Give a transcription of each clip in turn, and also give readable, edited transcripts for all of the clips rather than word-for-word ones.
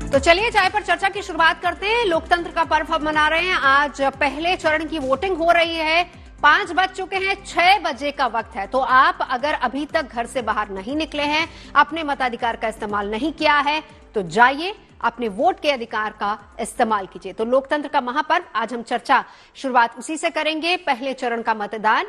तो चलिए चाय पर चर्चा की शुरुआत करते हैं। लोकतंत्र का पर्व हम मना रहे हैं। आज पहले चरण की वोटिंग हो रही है। 5 बज चुके हैं, 6 बजे का वक्त है। तो आप अगर अभी तक घर से बाहर नहीं निकले हैं, अपने मताधिकार का इस्तेमाल नहीं किया है, तो जाइए अपने वोट के अधिकार का इस्तेमाल कीजिए। तो लोकतंत्र का महापर्व, आज हम चर्चा शुरुआत उसी से करेंगे। पहले चरण का मतदान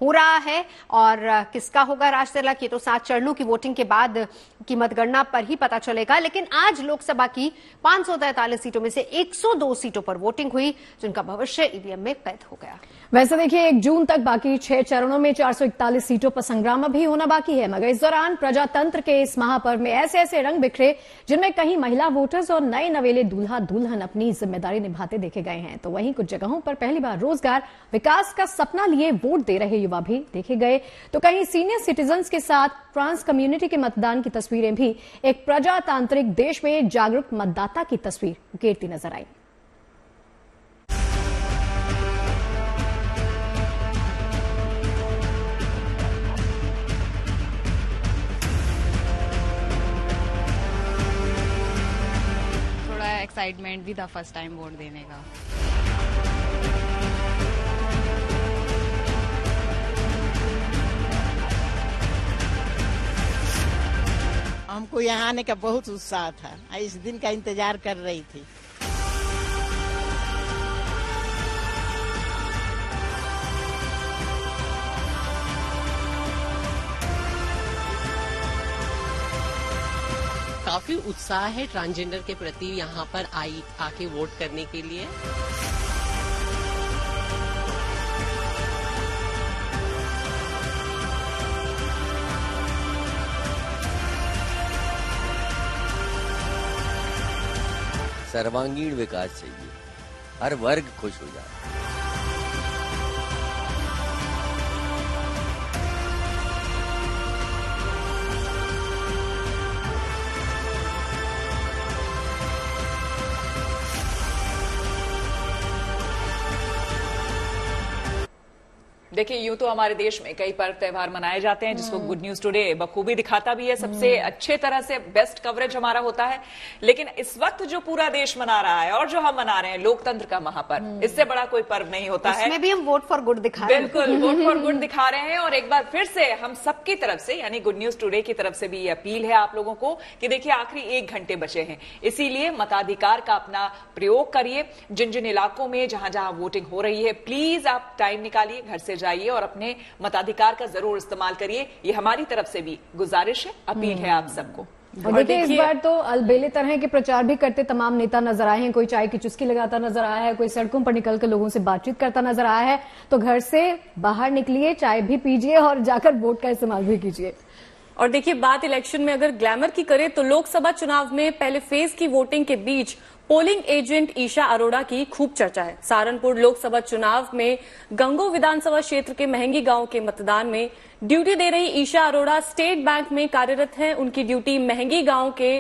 हो रहा है और किसका होगा राज तिलक, ये तो 7 चरणों की वोटिंग के बाद की मतगणना पर ही पता चलेगा। लेकिन आज लोकसभा की 543 सीटों में से 102 सीटों पर वोटिंग हुई, जिनका भविष्य ईवीएम में कैद हो गया। वैसे देखिए 1 जून तक बाकी 6 चरणों में 441 सीटों पर संग्राम अभी होना बाकी है, मगर इस दौरान प्रजातंत्र के इस महापर्व में ऐसे ऐसे रंग बिखरे जिनमें कहीं महिला वोटर्स और नए नवेले दूल्हा दुल्हन अपनी जिम्मेदारी निभाते देखे गए हैं, तो वहीं कुछ जगहों पर पहली बार रोजगार विकास का सपना लिए वोट दे रहे युवा भी देखे गए, तो कहीं सीनियर सिटीजन्स के साथ ट्रांस कम्युनिटी के मतदान की तस्वीरें भी एक प्रजातांत्रिक देश में जागरूक मतदाता की तस्वीर उकेरती नजर आई। एक्साइटमेंट भी था फर्स्ट टाइम वोट देने का। हमको यहाँ आने का बहुत उत्साह था, इस दिन का इंतजार कर रही थी। काफी उत्साह है ट्रांसजेंडर के प्रति यहाँ पर आके वोट करने के लिए। सर्वांगीण विकास चाहिए, हर वर्ग खुश हो जाए। देखिए यूं तो हमारे देश में कई पर्व त्योहार मनाए जाते हैं, जिसको गुड न्यूज टुडे बखूबी दिखाता भी है। सबसे अच्छे तरह से बेस्ट कवरेज हमारा होता है। लेकिन इस वक्त जो पूरा देश मना रहा है और जो हम मना रहे हैं लोकतंत्र का महापर्व, इससे बड़ा कोई पर्व नहीं होता है। इसमें भी हम वोट फॉर गुड दिखा रहे हैं। बिल्कुल वोट फॉर गुड दिखा रहे हैं। और एक बार फिर से हम सबकी तरफ से, यानी गुड न्यूज टुडे की तरफ से भी ये अपील है आप लोगों को कि देखिए आखिरी 1 घंटे बचे हैं, इसीलिए मताधिकार का अपना प्रयोग करिए। जिन जिन इलाकों में जहां जहां वोटिंग हो रही है, प्लीज आप टाइम निकालिए, घर से जाइए और अपने मताधिकार का जरूर इस्तेमाल करिए। ये हमारी तरफ से भी गुजारिश है, अपील है आप सबको। और देखिए इस बार तो अलबेले तरह के प्रचार भी करते तमाम नेता नजर आए हैं। कोई चाय की चुस्की लगाता नजर आया है, कोई सड़कों पर निकलकर लोगों से बातचीत करता नजर आया है। तो घर से बाहर निकलिए, चाय भी पीजिए और जाकर वोट का इस्तेमाल भी कीजिए। और देखिए बात इलेक्शन में अगर ग्लैमर की करें तो लोकसभा चुनाव में पहले फेज की वोटिंग के बीच पोलिंग एजेंट ईशा अरोड़ा की खूब चर्चा है। सहारनपुर लोकसभा चुनाव में गंगो विधानसभा क्षेत्र के महंगी गांव के मतदान में ड्यूटी दे रही ईशा अरोड़ा स्टेट बैंक में कार्यरत हैं। उनकी ड्यूटी महंगी गांव के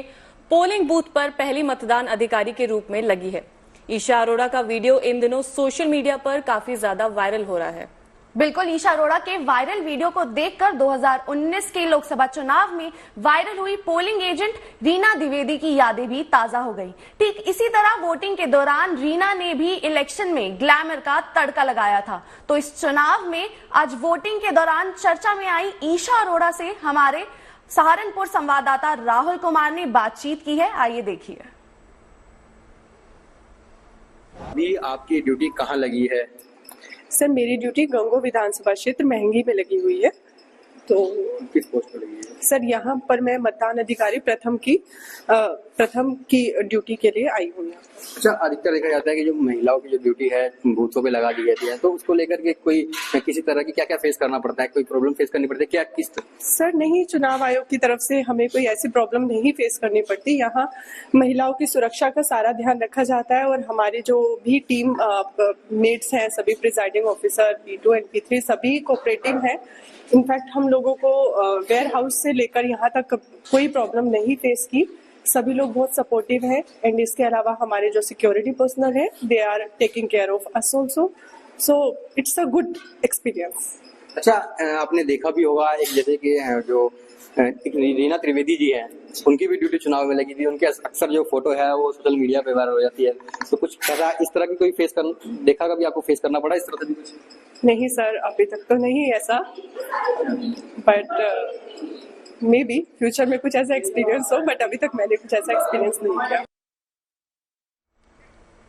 पोलिंग बूथ पर पहली मतदान अधिकारी के रूप में लगी है। ईशा अरोड़ा का वीडियो इन दिनों सोशल मीडिया पर काफी ज्यादा वायरल हो रहा है। बिल्कुल, ईशा अरोड़ा के वायरल वीडियो को देखकर 2019 के लोकसभा चुनाव में वायरल हुई पोलिंग एजेंट रीना द्विवेदी की यादें भी ताजा हो गई। ठीक इसी तरह वोटिंग के दौरान रीना ने भी इलेक्शन में ग्लैमर का तड़का लगाया था। तो इस चुनाव में आज वोटिंग के दौरान चर्चा में आई ईशा अरोड़ा से हमारे सहारनपुर संवाददाता राहुल कुमार ने बातचीत की है। आइए देखिए। अभी आपकी ड्यूटी कहाँ लगी है? सर मेरी ड्यूटी गंगो विधानसभा क्षेत्र महंगी में लगी हुई है। तो किस पोस्ट पर लगी है? सर यहाँ पर मैं मतदान अधिकारी प्रथम की ड्यूटी के लिए आई हूँ। अच्छा, अधिकतर देखा जाता है कि जो महिलाओं की जो ड्यूटी है बूथों पे लगा दी जाती है, तो उसको लेकर के कोई किसी तरह की क्या क्या फेस करना पड़ता है, कोई प्रॉब्लम फेस करनी पड़ती है क्या? किस सर नहीं, चुनाव आयोग की तरफ से हमें कोई ऐसी प्रॉब्लम नहीं फेस करनी पड़ती। यहाँ महिलाओं की सुरक्षा का सारा ध्यान रखा जाता है और हमारे जो भी टीम मेट्स हैं, सभी presiding officer P2 and P3 सभी कोऑपरेटिव हैं। इनफैक्ट हम लोगों को वेयर हाउस से लेकर यहाँ तक कोई प्रॉब्लम नहीं फेस की। सभी लोग बहुत सपोर्टिव हैं एंड इसके अलावा हमारे जो सिक्योरिटी पर्सनल है, they are taking care of us also. So it's a good experience. अच्छा, आपने देखा भी होगा एक जैसे कि जो रीना त्रिवेदी जी हैं, उनकी भी ड्यूटी चुनाव में लगी थी। उनके अक्सर जो फोटो है वो सोशल मीडिया पे वायरल हो जाती है। तो कुछ इस तरह की कोई देखा कभी आपको फेस करना पड़ा इस तरह से भी कुछ? नहीं सर, अभी तक तो नहीं ऐसा, बट मे बी फ्यूचर में कुछ ऐसा एक्सपीरियंस हो, बट अभी तक मैंने कुछ ऐसा एक्सपीरियंस नहीं किया।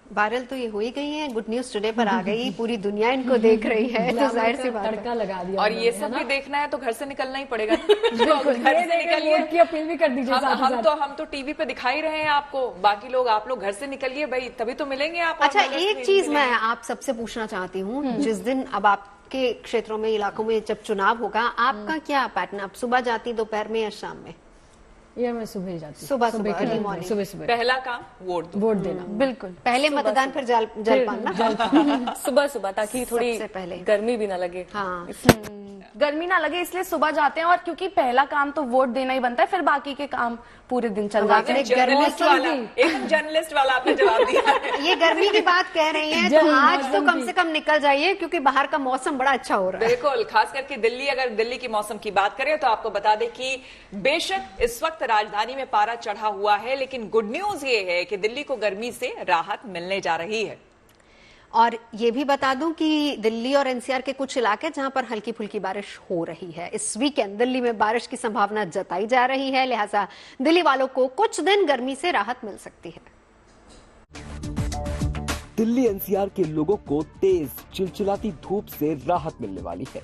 वायरल तो ये हो ही गई है, गुड न्यूज टुडे पर आ गई, पूरी दुनिया इनको देख रही है, तो जाहिर सी बात तड़का लगा दिया। और ये सब भी देखना है तो घर से निकलना ही पड़ेगा। बिल्कुल, घर से निकलिए की अपील भी कर दीजिए। हम तो टीवी पे दिखा ही रहे हैं आपको, बाकी लोग आप लोग घर से निकलिए भाई, तभी तो मिलेंगे आप। अच्छा, एक चीज मैं आप सबसे पूछना चाहती हूँ, जिस दिन अब आपके क्षेत्रों में, इलाकों में जब चुनाव होगा, आपका क्या पैटर्न? आप सुबह जाती, दोपहर में या शाम में? या मैं सुबह जाती, सुबह अर्ली मॉर्निंग, सुबह पहला काम वोट देना। बिल्कुल, पहले मतदान फिर जलपान ना सुबह ताकि थोड़ी पहले गर्मी भी ना लगे। हाँ, गर्मी ना लगे इसलिए सुबह जाते हैं, और क्योंकि पहला काम तो वोट देना ही बनता है, फिर बाकी के काम पूरे दिन चल जाते हैं। एकदम जर्नलिस्ट वाला आपने जवाब दिया। ये गर्मी की बात कह रही हैं, तो आज तो कम से कम निकल जाइए, क्योंकि बाहर का मौसम बड़ा अच्छा हो रहा है। बिल्कुल, खास करके दिल्ली, अगर दिल्ली की मौसम की बात करें तो आपको बता दें कि बेशक इस वक्त राजधानी में पारा चढ़ा हुआ है, लेकिन गुड न्यूज ये है कि दिल्ली को गर्मी से राहत मिलने जा रही है। और ये भी बता दूं कि दिल्ली और एनसीआर के कुछ इलाके जहां पर हल्की फुल्की बारिश हो रही है, इस वीकेंड दिल्ली में बारिश की संभावना जताई जा रही है, लिहाजा दिल्ली वालों को कुछ दिन गर्मी से राहत मिल सकती है। दिल्ली एनसीआर के लोगों को तेज चिलचिलाती धूप से राहत मिलने वाली है,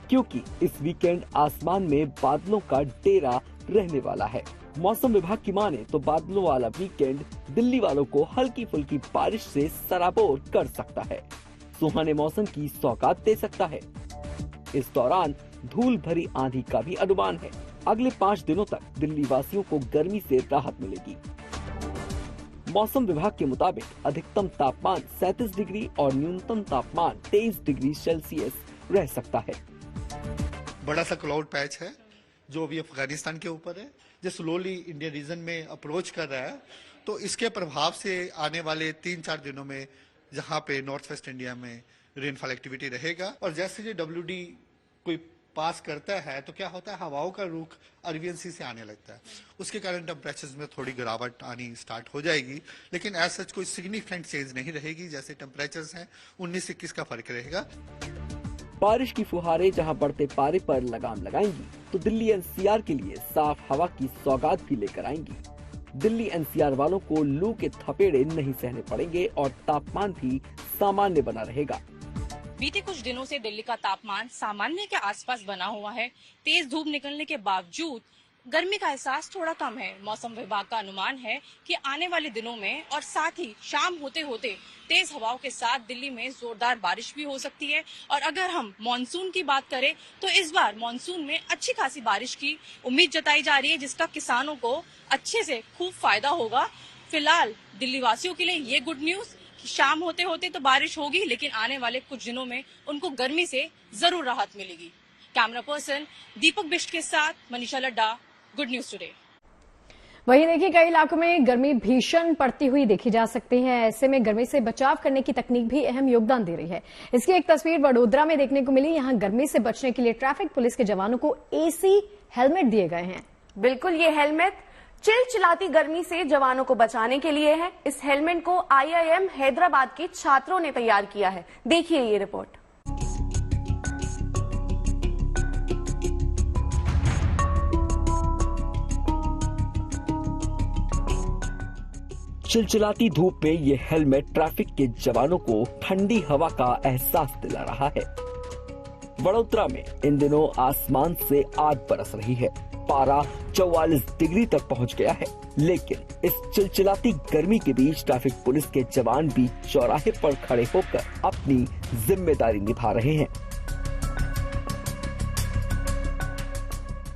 क्योंकि इस वीकेंड आसमान में बादलों का डेरा रहने वाला है। मौसम विभाग की माने तो बादलों वाला वीकेंड दिल्ली वालों को हल्की फुल्की बारिश से सराबोर कर सकता है, सुहाने मौसम की सौगात दे सकता है। इस दौरान धूल भरी आंधी का भी अनुमान है। अगले 5 दिनों तक दिल्ली वासियों को गर्मी से राहत मिलेगी। मौसम विभाग के मुताबिक अधिकतम तापमान 37 डिग्री और न्यूनतम तापमान 23 डिग्री सेल्सियस रह सकता है। बड़ा सा क्लाउड पैच है जो अभी अफगानिस्तान के ऊपर है, जो स्लोली इंडियन रीजन में अप्रोच कर रहा है। तो इसके प्रभाव से आने वाले 3-4 दिनों में जहां पे नॉर्थ वेस्ट इंडिया में रेनफॉल एक्टिविटी रहेगा, और जैसे ये WD कोई पास करता है तो क्या होता है, हवाओं का रुख अरबियन सी से आने लगता है, उसके कारण टेम्परेचर्स में थोड़ी गिरावट आनी स्टार्ट हो जाएगी, लेकिन एज सच कोई सिग्निफिकेंट चेंज नहीं रहेगी। जैसे टेम्परेचर्स हैं 19-21 का फर्क रहेगा। बारिश की फुहारें जहां बढ़ते पारे पर लगाम लगाएंगी, तो दिल्ली एनसीआर के लिए साफ हवा की सौगात भी लेकर आएंगी। दिल्ली एनसीआर वालों को लू के थपेड़े नहीं सहने पड़ेंगे और तापमान भी सामान्य बना रहेगा। बीते कुछ दिनों से दिल्ली का तापमान सामान्य के आसपास बना हुआ है। तेज धूप निकलने के बावजूद गर्मी का एहसास थोड़ा कम है। मौसम विभाग का अनुमान है कि आने वाले दिनों में और साथ ही शाम होते होते तेज हवाओं के साथ दिल्ली में जोरदार बारिश भी हो सकती है। और अगर हम मॉनसून की बात करें तो इस बार मॉनसून में अच्छी खासी बारिश की उम्मीद जताई जा रही है, जिसका किसानों को अच्छे से खूब फायदा होगा। फिलहाल दिल्ली वासियों के लिए ये गुड न्यूज कि शाम होते होते तो बारिश होगी, लेकिन आने वाले कुछ दिनों में उनको गर्मी से जरूर राहत मिलेगी। कैमरा पर्सन दीपक बिष्ट के साथ Manisha Ladda, good news today. वहीं देखिए, कई इलाकों में गर्मी भीषण पड़ती हुई देखी जा सकती है। ऐसे में गर्मी से बचाव करने की तकनीक भी अहम योगदान दे रही है। इसकी एक तस्वीर वडोदरा में देखने को मिली। यहां गर्मी से बचने के लिए ट्रैफिक पुलिस के जवानों को एसी हेलमेट दिए गए हैं। बिल्कुल, ये हेलमेट चिलचिलाती गर्मी से जवानों को बचाने के लिए है। इस हेलमेट को IIM हैदराबाद के छात्रों ने तैयार किया है। देखिए ये रिपोर्ट। चिलचिलाती धूप में ये हेलमेट ट्रैफिक के जवानों को ठंडी हवा का एहसास दिला रहा है। वडोदरा में इन दिनों आसमान से आग बरस रही है। पारा 44 डिग्री तक पहुंच गया है, लेकिन इस चिलचिलाती गर्मी के बीच ट्रैफिक पुलिस के जवान भी चौराहे पर खड़े होकर अपनी जिम्मेदारी निभा रहे हैं।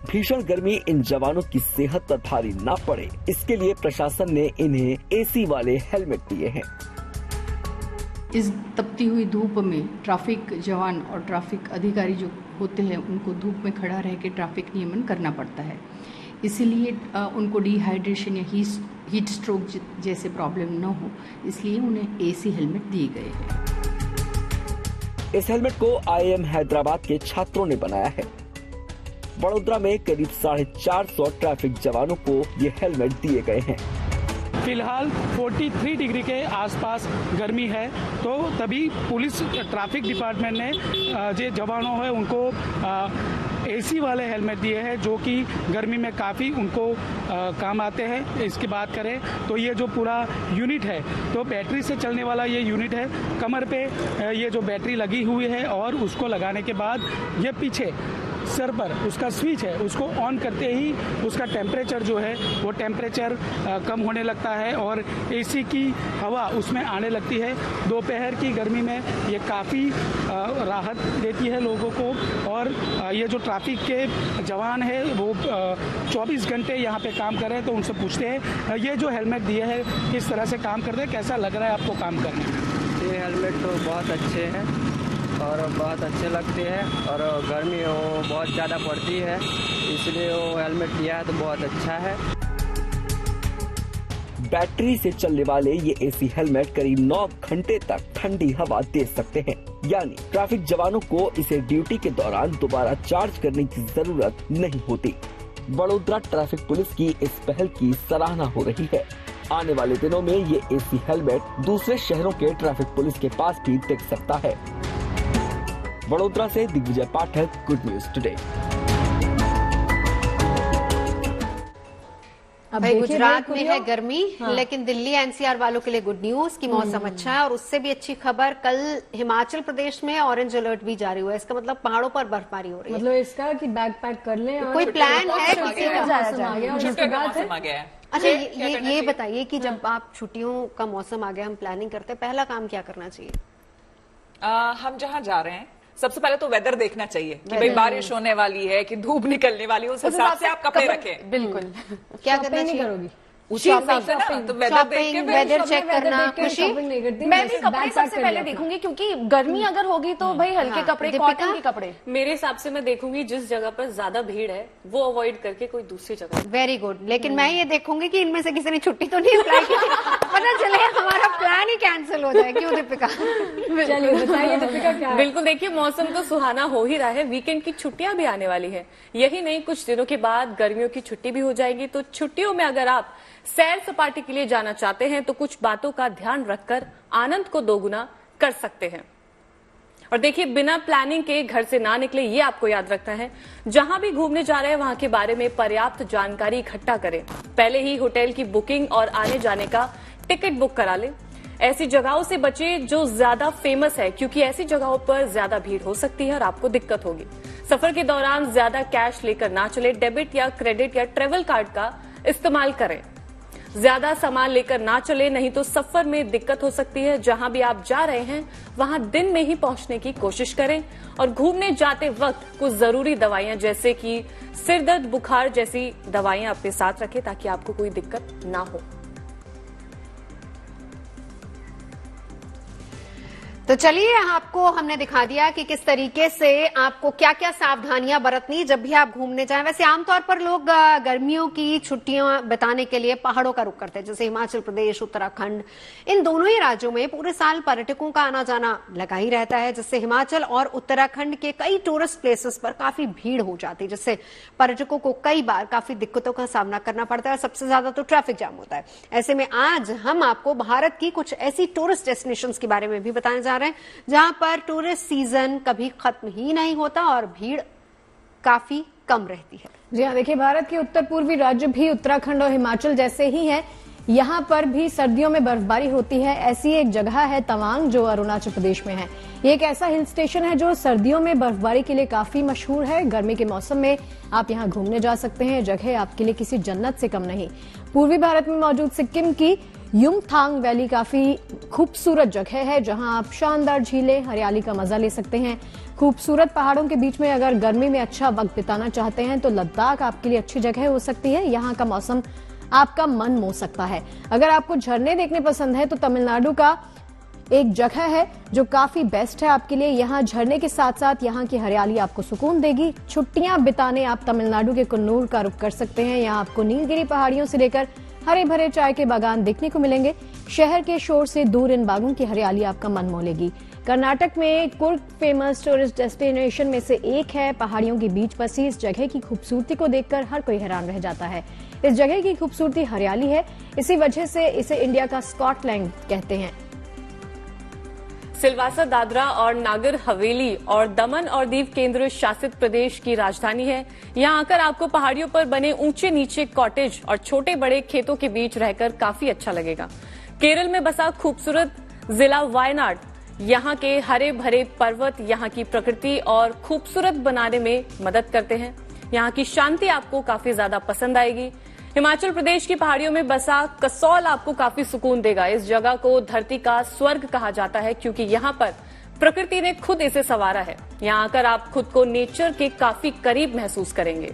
भीषण गर्मी इन जवानों की सेहत पर भारी ना पड़े, इसके लिए प्रशासन ने इन्हें एसी वाले हेलमेट दिए हैं। इस तपती हुई धूप में ट्रैफिक जवान और ट्रैफिक अधिकारी जो होते हैं, उनको धूप में खड़ा रह के ट्रैफिक नियमन करना पड़ता है। इसीलिए उनको डिहाइड्रेशन या हीट स्ट्रोक जैसे प्रॉब्लम न हो, इसलिए उन्हें एसी हेलमेट दिए गए हैं। इस हेलमेट को IIM हैदराबाद के छात्रों ने बनाया है। वडोदरा में करीब 450 ट्रैफिक जवानों को ये हेलमेट दिए गए हैं। फिलहाल 43 डिग्री के आसपास गर्मी है, तो तभी पुलिस ट्रैफिक डिपार्टमेंट ने जो जवानों है उनको एसी वाले हेलमेट दिए हैं, जो कि गर्मी में काफ़ी उनको काम आते हैं। इसकी बात करें तो ये जो पूरा यूनिट है तो बैटरी से चलने वाला ये यूनिट है। कमर पे ये जो बैटरी लगी हुई है और उसको लगाने के बाद ये पीछे सर पर उसका स्विच है, उसको ऑन करते ही उसका टेम्परेचर जो है वो टेम्परेचर कम होने लगता है और एसी की हवा उसमें आने लगती है। दोपहर की गर्मी में ये काफ़ी राहत देती है लोगों को। और ये जो ट्रैफिक के जवान है वो 24 घंटे यहाँ पे काम कर रहे हैं, तो उनसे पूछते हैं ये जो हेलमेट दिए हैं किस तरह से काम करते हैं, कैसा लग रहा है आपको काम करने में? ये हेलमेट तो बहुत अच्छे हैं और बहुत अच्छे लगते हैं और गर्मी वो बहुत ज़्यादा पड़ती है, इसलिए वो हेलमेट दिया है तो बहुत अच्छा है। बैटरी से चलने वाले ये एसी हेलमेट करीब 9 घंटे तक ठंडी हवा दे सकते हैं, यानी ट्रैफिक जवानों को इसे ड्यूटी के दौरान दोबारा चार्ज करने की जरूरत नहीं होती। वडोदरा ट्रैफिक पुलिस की इस पहल की सराहना हो रही है। आने वाले दिनों में ये एसी हेलमेट दूसरे शहरों के ट्रैफिक पुलिस के पास भी दिख सकता है। वडोदरा से दिग्विजय पाठक, गुड न्यूज टुडे। भाई गुजरात में है गर्मी, लेकिन दिल्ली एनसीआर वालों के लिए गुड न्यूज की मौसम अच्छा है। और उससे भी अच्छी खबर, कल हिमाचल प्रदेश में ऑरेंज अलर्ट भी जारी हुआ है। इसका मतलब पहाड़ों पर बर्फबारी हो रही है। मतलब इसका कि बैग पैक कर लें और कोई प्लान है? अच्छा, ये बताइए कि जब आप छुट्टियों का मौसम आ गया, हम प्लानिंग करते हैं, पहला काम क्या करना चाहिए? हम जहाँ जा रहे हैं सबसे पहले तो वेदर देखना चाहिए कि भाई बारिश होने वाली है कि धूप निकलने वाली है, उस हिसाब से आप कपड़े रखें। बिल्कुल। क्या करना चाहिए? उसी हिसाब से ना, तो वेदर चेक करना। खुशी, मैं भी कपड़े सबसे पहले देखूंगी, क्योंकि गर्मी अगर होगी तो भाई हल्के कपड़े, कॉटन के कपड़े। मेरे हिसाब से मैं देखूंगी जिस जगह पर ज्यादा भीड़ है वो अवॉइड करके कोई दूसरी जगह। Very good. लेकिन मैं ये देखूंगी कि इनमें से किसी ने छुट्टी तो नहीं अप्लाई की, पता चले हमारा प्लान ही कैंसिल हो जाए। क्यों दीपिका? चलिए बताइए दीपिका क्या? बिल्कुल, देखिए मौसम तो सुहाना हो ही रहा है, वीकेंड की छुट्टियां भी आने वाली है। यही नहीं, कुछ दिनों के बाद गर्मियों की छुट्टी भी हो जाएगी। तो छुट्टियों में अगर आप सैर सपाटे के लिए जाना चाहते हैं तो कुछ बातों का ध्यान रखकर आनंद को दोगुना कर सकते हैं। और देखिए, बिना प्लानिंग के घर से ना निकले, ये आपको याद रखना है। जहां भी घूमने जा रहे हैं वहां के बारे में पर्याप्त जानकारी इकट्ठा करें। पहले ही होटल की बुकिंग और आने जाने का टिकट बुक करा लें। ऐसी जगहों से बचे जो ज्यादा फेमस है, क्योंकि ऐसी जगहों पर ज्यादा भीड़ हो सकती है और आपको दिक्कत होगी। सफर के दौरान ज्यादा कैश लेकर ना चले। डेबिट या क्रेडिट या ट्रेवल कार्ड का इस्तेमाल करें। ज्यादा सामान लेकर ना चले, नहीं तो सफर में दिक्कत हो सकती है। जहां भी आप जा रहे हैं वहां दिन में ही पहुंचने की कोशिश करें। और घूमने जाते वक्त कुछ जरूरी दवाइयां जैसे कि सिरदर्द, बुखार जैसी दवाइयां अपने साथ रखें ताकि आपको कोई दिक्कत ना हो। तो चलिए, आपको हमने दिखा दिया कि किस तरीके से आपको क्या क्या सावधानियां बरतनी जब भी आप घूमने जाएं। वैसे आमतौर पर लोग गर्मियों की छुट्टियां बिताने के लिए पहाड़ों का रुख करते हैं, जैसे हिमाचल प्रदेश, उत्तराखंड। इन दोनों ही राज्यों में पूरे साल पर्यटकों का आना जाना लगा ही रहता है, जिससे हिमाचल और उत्तराखंड के कई टूरिस्ट प्लेसेस पर काफी भीड़ हो जाती है, जिससे पर्यटकों को कई बार काफी दिक्कतों का सामना करना पड़ता है। सबसे ज्यादा तो ट्रैफिक जाम होता है। ऐसे में आज हम आपको भारत की कुछ ऐसी टूरिस्ट डेस्टिनेशंस के बारे में भी बताने जा रहे हैं जहां पर टूरिस्ट सीजन कभी खत्म ही नहीं होता और भीड़ काफी कम रहती है। जी हाँ, देखिए, भारत के उत्तर पूर्वी राज्य भी उत्तराखंड और हिमाचल जैसे ही हैं। यहाँ पर भी सर्दियों में बर्फबारी होती है। ऐसी एक जगह है तवांग, जो अरुणाचल प्रदेश में है। ये एक ऐसा हिल स्टेशन है जो सर्दियों में बर्फबारी के लिए काफी मशहूर है। गर्मी के मौसम में आप यहाँ घूमने जा सकते हैं। जगह आपके लिए किसी जन्नत से कम नहीं। पूर्वी भारत में मौजूद सिक्किम की युमथांग वैली काफी खूबसूरत जगह है, जहां आप शानदार झीलें, हरियाली का मजा ले सकते हैं। खूबसूरत पहाड़ों के बीच में अगर गर्मी में अच्छा वक्त बिताना चाहते हैं तो लद्दाख आपके लिए अच्छी जगह हो सकती है। यहाँ का मौसम आपका मन मोह सकता है। अगर आपको झरने देखने पसंद है तो तमिलनाडु का एक जगह है जो काफी बेस्ट है आपके लिए। यहाँ झरने के साथ साथ यहाँ की हरियाली आपको सुकून देगी। छुट्टियां बिताने आप तमिलनाडु के कुन्नूर का रुख कर सकते हैं। यहाँ आपको नीलगिरी पहाड़ियों से लेकर हरे भरे चाय के बागान देखने को मिलेंगे। शहर के शोर से दूर इन बागों की हरियाली आपका मन मोह लेगी। कर्नाटक में कुर्ग फेमस टूरिस्ट डेस्टिनेशन में से एक है। पहाड़ियों के बीच बसी इस जगह की खूबसूरती को देखकर हर कोई हैरान रह जाता है। इस जगह की खूबसूरती हरियाली है, इसी वजह से इसे इंडिया का स्कॉटलैंड कहते हैं। सिलवासा दादरा और नागर हवेली और दमन और दीव केंद्र शासित प्रदेश की राजधानी है। यहाँ आकर आपको पहाड़ियों पर बने ऊंचे नीचे कॉटेज और छोटे बड़े खेतों के बीच रहकर काफी अच्छा लगेगा। केरल में बसा खूबसूरत जिला वायनाड, यहाँ के हरे भरे पर्वत यहाँ की प्रकृति और खूबसूरत बनाने में मदद करते हैं। यहाँ की शांति आपको काफी ज्यादा पसंद आएगी। हिमाचल प्रदेश की पहाड़ियों में बसा कसौल आपको काफी सुकून देगा। इस जगह को धरती का स्वर्ग कहा जाता है क्योंकि यहाँ पर प्रकृति ने खुद इसे संवारा है। यहाँ आकर आप खुद को नेचर के काफी करीब महसूस करेंगे।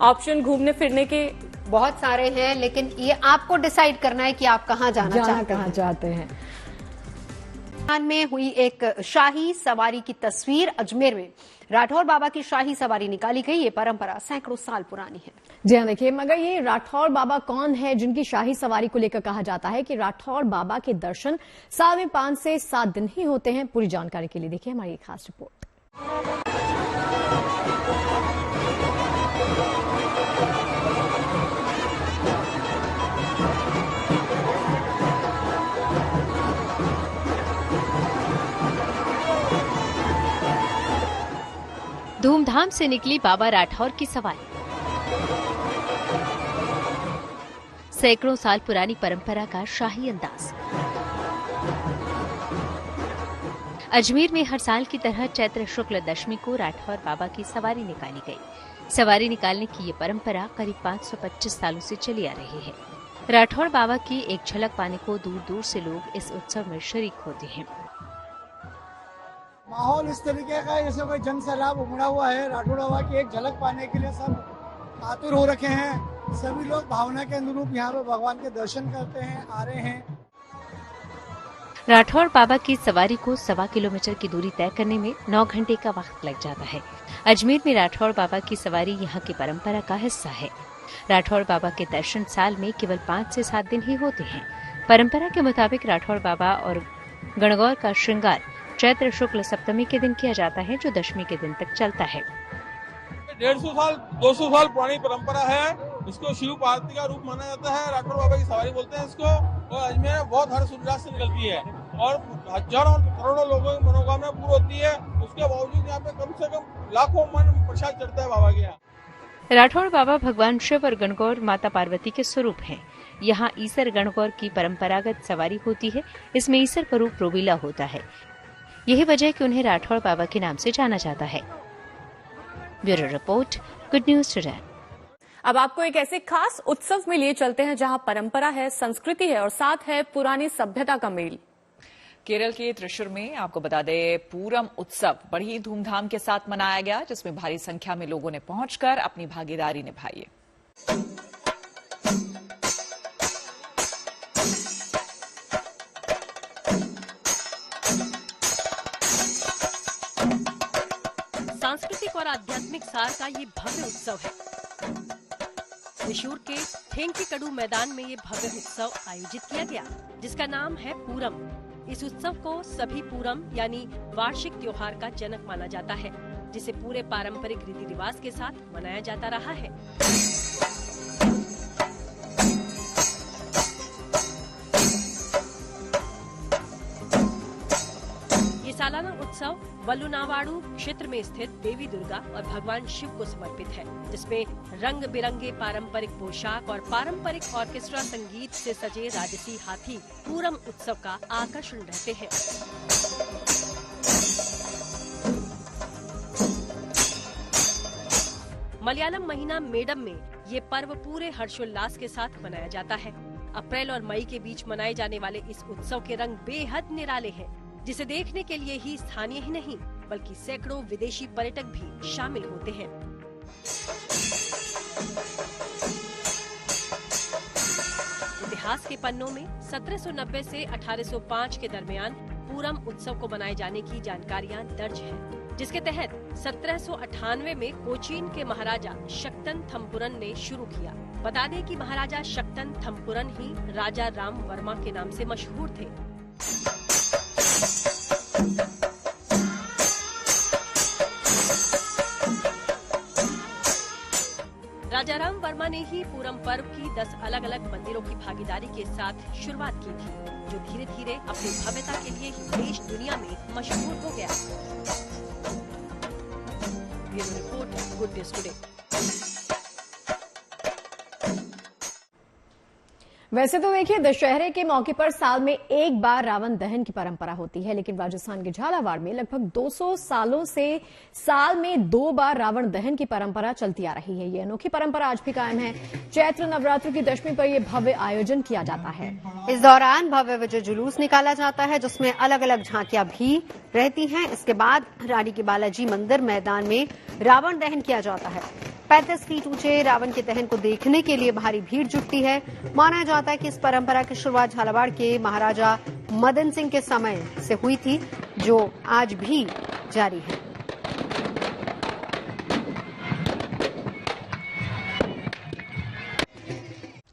ऑप्शन घूमने फिरने के बहुत सारे हैं, लेकिन ये आपको डिसाइड करना है कि आप कहाँ जाना चाहते हैं। में हुई एक शाही सवारी की तस्वीर। अजमेर में राठौर बाबा की शाही सवारी निकाली गई। ये परंपरा सैकड़ों साल पुरानी है। जी हाँ, देखिए, मगर ये राठौर बाबा कौन है जिनकी शाही सवारी को लेकर कहा जाता है कि राठौर बाबा के दर्शन साल में 5 से 7 दिन ही होते हैं। पूरी जानकारी के लिए देखिए हमारी खास रिपोर्ट। धूमधाम से निकली बाबा राठौर की सवारी। सैकड़ों साल पुरानी परंपरा का शाही अंदाज। अजमेर में हर साल की तरह चैत्र शुक्ल दशमी को राठौर बाबा की सवारी निकाली गई। सवारी निकालने की ये परंपरा करीब 525 सालों से चली आ रही है। राठौर बाबा की एक झलक पाने को दूर दूर से लोग इस उत्सव में शरीक होते हैं। माहौल इस तरीके का है जैसे कोई जन सैलाब उमड़ा हुआ है। राठौर बाबा की एक झलक पाने के लिए सब आतुर हो रखे हैं। सभी लोग भावना के अनुरूप यहाँ पे भगवान के दर्शन करते हैं, आ रहे हैं। राठौर बाबा की सवारी को 1.25 किलोमीटर की दूरी तय करने में 9 घंटे का वक्त लग जाता है। अजमेर में राठौर बाबा की सवारी यहाँ की परंपरा का हिस्सा है। राठौर बाबा के दर्शन साल में केवल 5 से 7 दिन ही होते हैं। परंपरा के मुताबिक राठौर बाबा और गणगौर का श्रृंगार चैत्र शुक्ल सप्तमी के दिन किया जाता है, जो दशमी के दिन तक चलता है। 150 साल 200 साल पुरानी परंपरा है। इसको शिव पार्वती का रूप माना जाता है। राठौर बाबा की सवारी बोलते हैं इसको। और अजमेर में बहुत हर्ष उल्लास से निकलती है और हजारों करोड़ों लोगों की मनोकामना पूरी होती है। उसके बावजूद यहाँ पे कम से कम लाखों मन प्रसाद चढ़ता है बाबा के यहाँ। राठौर बाबा भगवान शिव और गणगौर माता पार्वती के स्वरूप हैं। यहाँ ईसर गणगौर की परंपरागत सवारी होती है। इसमें ईसर का रूप रोबीला होता है। यही वजह है कि उन्हें राठौर बाबा के नाम से जाना जाता है। Bureau report, good news today. अब आपको एक ऐसे खास उत्सव में लिए चलते हैं जहां परंपरा है, संस्कृति है और साथ है पुरानी सभ्यता का मेल। केरल के त्रिशूर में आपको बता दें, पूरम उत्सव बड़ी धूमधाम के साथ मनाया गया, जिसमें भारी संख्या में लोगों ने पहुंचकर अपनी भागीदारी निभाई है। सांस्कृतिक और आध्यात्मिक सार का ये भव्य उत्सव है। त्रिशूर के थेंकीकडू मैदान में ये भव्य उत्सव आयोजित किया गया, जिसका नाम है पूरम। इस उत्सव को सभी पूरम यानी वार्षिक त्योहार का जनक माना जाता है, जिसे पूरे पारंपरिक रीति रिवाज के साथ मनाया जाता रहा है। ये सालाना उत्सव वल्लुनावाड़ू क्षेत्र में स्थित देवी दुर्गा और भगवान शिव को समर्पित है, जिसमें रंग बिरंगे पारंपरिक पोशाक और पारंपरिक ऑर्केस्ट्रा संगीत से सजे राजसी हाथी पूरम उत्सव का आकर्षण रहते हैं। मलयालम महीना मेडम में ये पर्व पूरे हर्षोल्लास के साथ मनाया जाता है। अप्रैल और मई के बीच मनाए जाने वाले इस उत्सव के रंग बेहद निराले हैं, जिसे देखने के लिए ही स्थानीय ही नहीं बल्कि सैकड़ों विदेशी पर्यटक भी शामिल होते हैं। इतिहास के पन्नों में 1790 से 1805 के दरमियान पूरम उत्सव को मनाए जाने की जानकारियां दर्ज हैं, जिसके तहत 1798 में कोचीन के महाराजा शक्तन थम्पुरन ने शुरू किया। बता दें कि महाराजा शक्तन थम्पुरन ही राजा राम वर्मा के नाम से मशहूर थे। राजाराम वर्मा ने ही पूरम पर्व की 10 अलग अलग मंदिरों की भागीदारी के साथ शुरुआत की थी, जो धीरे धीरे अपनी भव्यता के लिए ही देश दुनिया में मशहूर हो गया। Bureau report, good news today. वैसे तो देखिए, दशहरे के मौके पर साल में एक बार रावण दहन की परंपरा होती है, लेकिन राजस्थान के झालावाड़ में लगभग 200 सालों से साल में 2 बार रावण दहन की परंपरा चलती आ रही है। ये अनोखी परंपरा आज भी कायम है। चैत्र नवरात्र की दशमी पर यह भव्य आयोजन किया जाता है। इस दौरान भव्य विजय जुलूस निकाला जाता है, जिसमें अलग अलग झांकियां भी रहती हैं। इसके बाद रानी के बालाजी मंदिर मैदान में रावण दहन किया जाता है। 35 फीट ऊंचे रावण के दहन को देखने के लिए भारी भीड़ जुटती है। माना जाता है कि इस परंपरा की शुरुआत झालावाड़ के महाराजा मदन सिंह के समय से हुई थी, जो आज भी जारी है।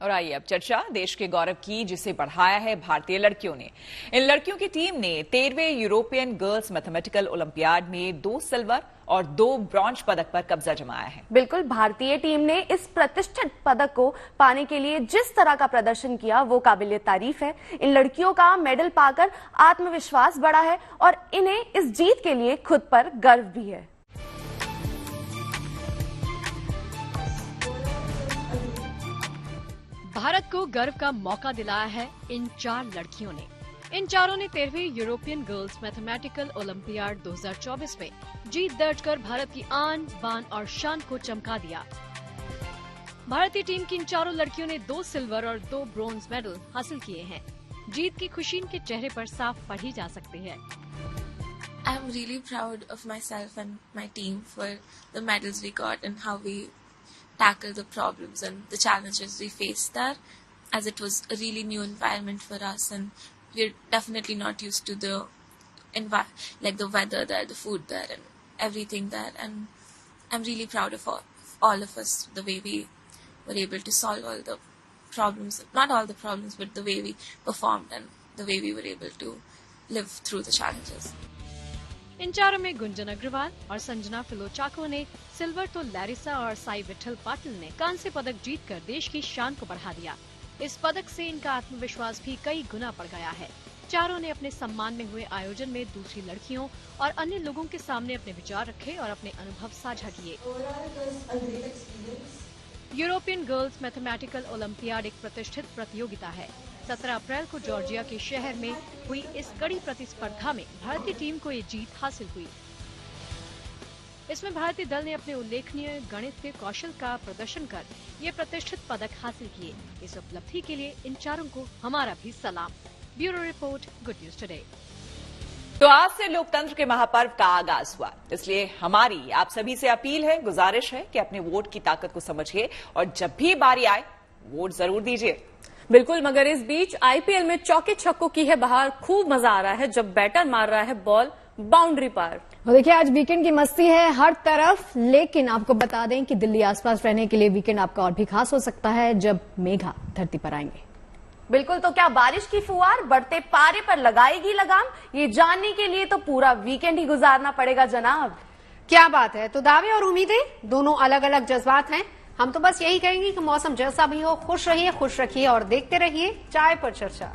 और आइए अब चर्चा देश के गौरव की, जिसे बढ़ाया है भारतीय लड़कियों ने। इन लड़कियों की टीम ने 13वें यूरोपियन गर्ल्स मैथमेटिकल ओलंपियाड में 2 सिल्वर और 2 ब्रॉन्ज पदक पर कब्जा जमाया है। बिल्कुल, भारतीय टीम ने इस प्रतिष्ठित पदक को पाने के लिए जिस तरह का प्रदर्शन किया वो काबिल तारीफ है। इन लड़कियों का मेडल पाकर आत्मविश्वास बढ़ा है और इन्हें इस जीत के लिए खुद पर गर्व भी है। भारत को गर्व का मौका दिलाया है इन 4 लड़कियों ने। इन चारों ने 13वीं यूरोपियन गर्ल्स मैथमेटिकल ओलंपियाड 2024 में जीत दर्ज कर भारत की आन, बान और शान को चमका दिया। भारतीय टीम की इन चारों लड़कियों ने 2 सिल्वर और 2 ब्रोंज मेडल हासिल किए हैं। जीत की खुशी इनके चेहरे पर साफ पढ़ी जा सकती है। I am really proud of myself and my team for the medals we got and how we tackle the problems and the challenges we faced there, as it was a really new environment for us and we're definitely not used to the the weather there, the food there and everything there, and I'm really proud of all of us, the way we were able to solve all the problems, not all the problems, but the way we performed and the way we were able to live through the challenges. इन चारों में गुंजन अग्रवाल और संजना फिलोचाको ने silver, तो Larissa और साई विठल पाटिल ने कांस्य पदक जीतकर देश की शान को बढ़ा दिया। इस पदक से इनका आत्मविश्वास भी कई गुना बढ़ गया है। चारों ने अपने सम्मान में हुए आयोजन में दूसरी लड़कियों और अन्य लोगों के सामने अपने विचार रखे और अपने अनुभव साझा किए। यूरोपियन गर्ल्स मैथमेटिकल ओलंपियाड एक प्रतिष्ठित प्रतियोगिता है। 17 अप्रैल को जॉर्जिया के शहर में हुई इस कड़ी प्रतिस्पर्धा में भारतीय टीम को ये जीत हासिल हुई। इसमें भारतीय दल ने अपने उल्लेखनीय गणितीय कौशल का प्रदर्शन कर ये प्रतिष्ठित पदक हासिल किए। इस उपलब्धि के लिए इन चारों को हमारा भी सलाम। Bureau report, good news today. तो आज से लोकतंत्र के महापर्व का आगाज हुआ, इसलिए हमारी आप सभी से अपील है, गुजारिश है कि अपने वोट की ताकत को समझिए और जब भी बारी आए वोट जरूर दीजिए। बिल्कुल, मगर इस बीच आईपीएल में चौके छक्कों की है बहार। खूब मजा आ रहा है जब बैटर मार रहा है बॉल बाउंड्री पार। देखिए, आज वीकेंड की मस्ती है हर तरफ, लेकिन आपको बता दें कि दिल्ली आसपास रहने के लिए वीकेंड आपका और भी खास हो सकता है जब मेघा धरती पर आएंगे। बिल्कुल, तो क्या बारिश की फुहार बढ़ते पारे पर लगाएगी लगाम? ये जानने के लिए तो पूरा वीकेंड ही गुजारना पड़ेगा जनाब। क्या बात है। तो दावे और उम्मीदें दोनों अलग अलग जज्बात हैं। हम तो बस यही कहेंगे कि मौसम जैसा भी हो खुश रहिए, खुश रखिए और देखते रहिए चाय पर चर्चा।